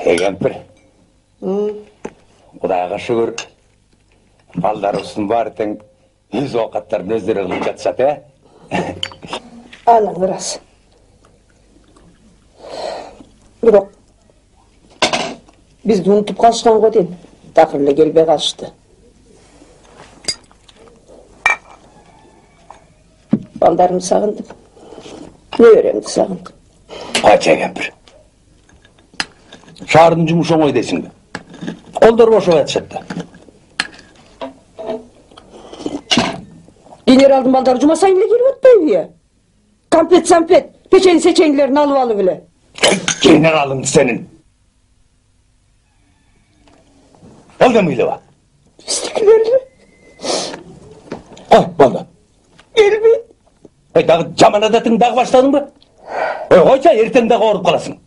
Кемпір. Құдайға шүгір. Балдарыбыздың бары тең өз ауқаттарын өздері қылып жатышат, Анаң рас. Бирок бизди унутуп калышкан го дейм. Такыр эле келбей калышты. Балдарымды сагындым. Неберемди сагындым. Кача кемпір. Шаардын жумушу оңой дейсиңби? Колдор бошоп жатышат да. Генералдын балдары жума сайын эле келип атпайбы? Кампет-сампет, печень-сечеңдерин алып алып эле. Генералың сенин. Алда мыйлаба. Биздикилер. Ой, балда. Келбейт. Дагы жаман адатың дагы баштадыңбы? Койча, эртең дагы ооруп каласың.